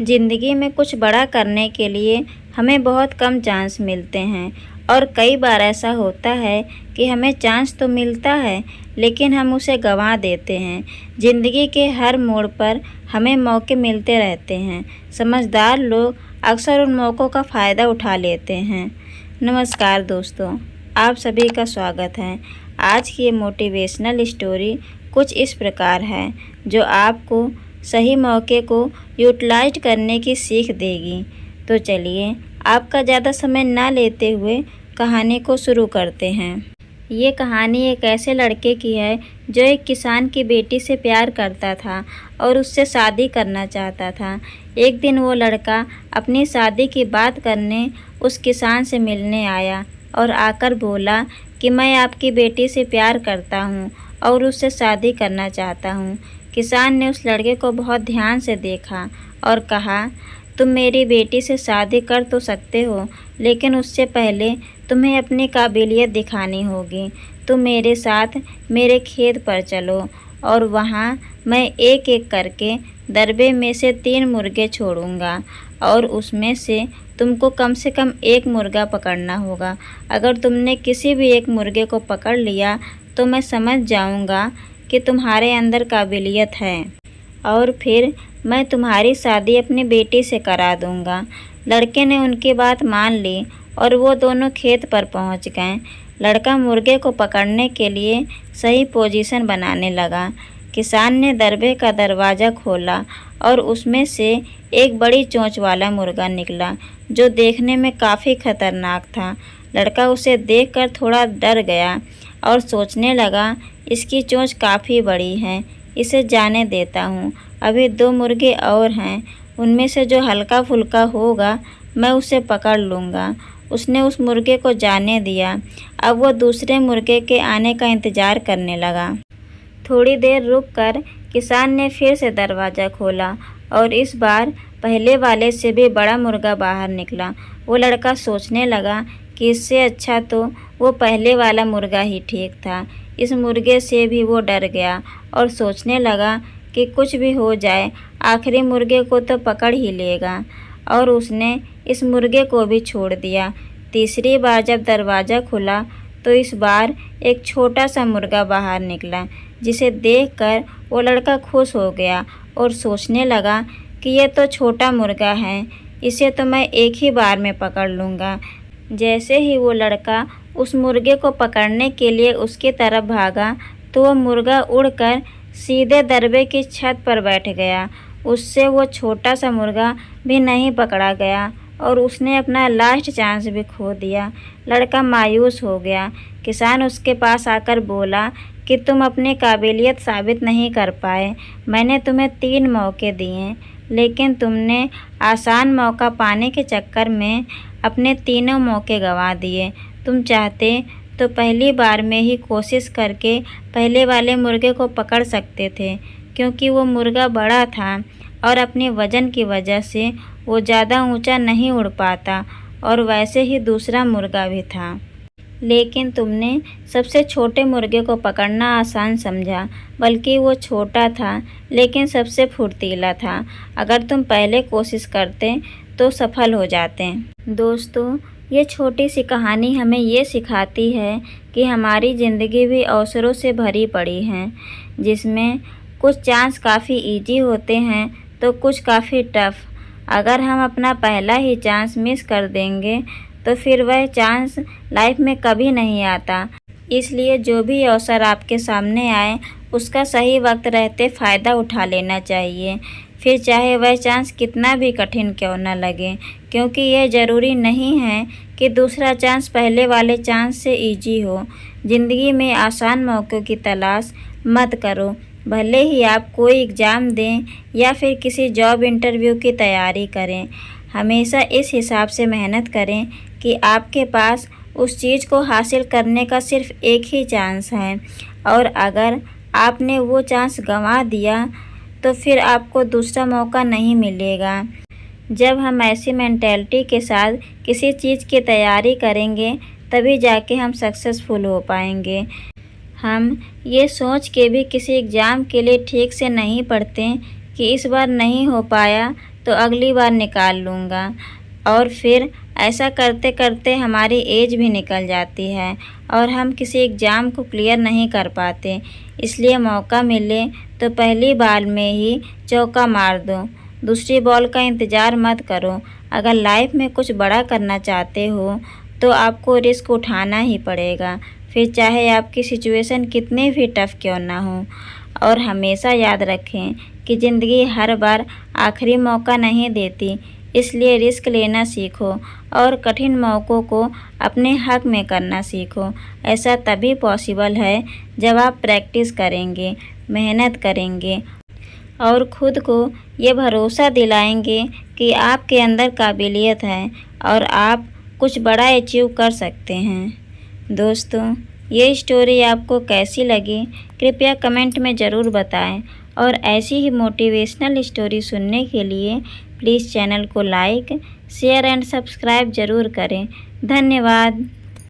ज़िंदगी में कुछ बड़ा करने के लिए हमें बहुत कम चांस मिलते हैं और कई बार ऐसा होता है कि हमें चांस तो मिलता है लेकिन हम उसे गंवा देते हैं। ज़िंदगी के हर मोड़ पर हमें मौके मिलते रहते हैं। समझदार लोग अक्सर उन मौक़ों का फ़ायदा उठा लेते हैं। नमस्कार दोस्तों, आप सभी का स्वागत है। आज की ये मोटिवेशनल स्टोरी कुछ इस प्रकार है जो आपको सही मौके को यूटिलाइज करने की सीख देगी। तो चलिए आपका ज़्यादा समय ना लेते हुए कहानी को शुरू करते हैं। ये कहानी एक ऐसे लड़के की है जो एक किसान की बेटी से प्यार करता था और उससे शादी करना चाहता था। एक दिन वो लड़का अपनी शादी की बात करने उस किसान से मिलने आया और आकर बोला कि मैं आपकी बेटी से प्यार करता हूँ और उससे शादी करना चाहता हूँ। किसान ने उस लड़के को बहुत ध्यान से देखा और कहा, तुम मेरी बेटी से शादी कर तो सकते हो, लेकिन उससे पहले तुम्हें अपनी काबिलियत दिखानी होगी। तुम मेरे साथ मेरे खेत पर चलो और वहाँ मैं एक एक करके दरबे में से 3 मुर्गे छोड़ूंगा और उसमें से तुमको कम से कम 1 मुर्गा पकड़ना होगा। अगर तुमने किसी भी एक मुर्गे को पकड़ लिया तो मैं समझ जाऊंगा कि तुम्हारे अंदर काबिलियत है और फिर मैं तुम्हारी शादी अपनी बेटी से करा दूंगा। लड़के ने उनकी बात मान ली और वो दोनों खेत पर पहुंच गए। लड़का मुर्गे को पकड़ने के लिए सही पोजीशन बनाने लगा। किसान ने दरबे का दरवाज़ा खोला और उसमें से एक बड़ी चोंच वाला मुर्गा निकला जो देखने में काफ़ी खतरनाक था। लड़का उसे देखकर थोड़ा डर गया और सोचने लगा, इसकी चोंच काफ़ी बड़ी है, इसे जाने देता हूँ। अभी 2 मुर्गे और हैं, उनमें से जो हल्का फुल्का होगा मैं उसे पकड़ लूँगा। उसने उस मुर्गे को जाने दिया। अब वो दूसरे मुर्गे के आने का इंतज़ार करने लगा। थोड़ी देर रुककर किसान ने फिर से दरवाज़ा खोला और इस बार पहले वाले से भी बड़ा मुर्गा बाहर निकला। वो लड़का सोचने लगा कि इससे अच्छा तो वो पहले वाला मुर्गा ही ठीक था। इस मुर्गे से भी वो डर गया और सोचने लगा कि कुछ भी हो जाए आखिरी मुर्गे को तो पकड़ ही लेगा, और उसने इस मुर्गे को भी छोड़ दिया। तीसरी बार जब दरवाज़ा खुला तो इस बार एक छोटा सा मुर्गा बाहर निकला, जिसे देखकर वो लड़का खुश हो गया और सोचने लगा कि ये तो छोटा मुर्गा है, इसे तो मैं एक ही बार में पकड़ लूँगा। जैसे ही वो लड़का उस मुर्गे को पकड़ने के लिए उसकी तरफ भागा तो वो मुर्गा उड़कर सीधे दरबे की छत पर बैठ गया। उससे वो छोटा सा मुर्गा भी नहीं पकड़ा गया और उसने अपना लास्ट चांस भी खो दिया। लड़का मायूस हो गया। किसान उसके पास आकर बोला कि तुम अपनी काबिलियत साबित नहीं कर पाए। मैंने तुम्हें 3 मौके दिए, लेकिन तुमने आसान मौका पाने के चक्कर में अपने तीनों मौके गंवा दिए। तुम चाहते तो पहली बार में ही कोशिश करके पहले वाले मुर्गे को पकड़ सकते थे, क्योंकि वो मुर्गा बड़ा था और अपने वज़न की वजह से वो ज़्यादा ऊंचा नहीं उड़ पाता, और वैसे ही दूसरा मुर्गा भी था। लेकिन तुमने सबसे छोटे मुर्गे को पकड़ना आसान समझा, बल्कि वो छोटा था लेकिन सबसे फुर्तीला था। अगर तुम पहले कोशिश करते तो सफल हो जाते। दोस्तों, ये छोटी सी कहानी हमें ये सिखाती है कि हमारी ज़िंदगी भी अवसरों से भरी पड़ी है, जिसमें कुछ चांस काफ़ी इजी होते हैं तो कुछ काफ़ी टफ। अगर हम अपना पहला ही चांस मिस कर देंगे तो फिर वह चांस लाइफ में कभी नहीं आता। इसलिए जो भी अवसर आपके सामने आए उसका सही वक्त रहते फ़ायदा उठा लेना चाहिए, फिर चाहे वह चांस कितना भी कठिन क्यों न लगे, क्योंकि यह ज़रूरी नहीं है कि दूसरा चांस पहले वाले चांस से इजी हो। ज़िंदगी में आसान मौक़ों की तलाश मत करो। भले ही आप कोई एग्ज़ाम दें या फिर किसी जॉब इंटरव्यू की तैयारी करें, हमेशा इस हिसाब से मेहनत करें कि आपके पास उस चीज़ को हासिल करने का सिर्फ़ एक ही चांस है, और अगर आपने वो चांस गंवा दिया तो फिर आपको दूसरा मौका नहीं मिलेगा। जब हम ऐसी मेंटालिटी के साथ किसी चीज़ की तैयारी करेंगे तभी जाके हम सक्सेसफुल हो पाएंगे। हम ये सोच के भी किसी एग्ज़ाम के लिए ठीक से नहीं पढ़ते कि इस बार नहीं हो पाया तो अगली बार निकाल लूँगा। और फिर ऐसा करते करते हमारी एज भी निकल जाती है और हम किसी एग्ज़ाम को क्लियर नहीं कर पाते। इसलिए मौका मिले तो पहली बार में ही चौका मार दो, दूसरी बॉल का इंतज़ार मत करो। अगर लाइफ में कुछ बड़ा करना चाहते हो तो आपको रिस्क उठाना ही पड़ेगा, फिर चाहे आपकी सिचुएशन कितनी भी टफ़ क्यों ना हो। और हमेशा याद रखें कि ज़िंदगी हर बार आखिरी मौका नहीं देती, इसलिए रिस्क लेना सीखो और कठिन मौक़ों को अपने हक़ में करना सीखो। ऐसा तभी पॉसिबल है जब आप प्रैक्टिस करेंगे, मेहनत करेंगे और ख़ुद को ये भरोसा दिलाएंगे कि आपके अंदर काबिलियत है और आप कुछ बड़ा अचीव कर सकते हैं। दोस्तों, ये स्टोरी आपको कैसी लगी कृपया कमेंट में ज़रूर बताएं और ऐसी ही मोटिवेशनल स्टोरी सुनने के लिए प्लीज़ चैनल को लाइक, शेयर एंड सब्सक्राइब ज़रूर करें। धन्यवाद।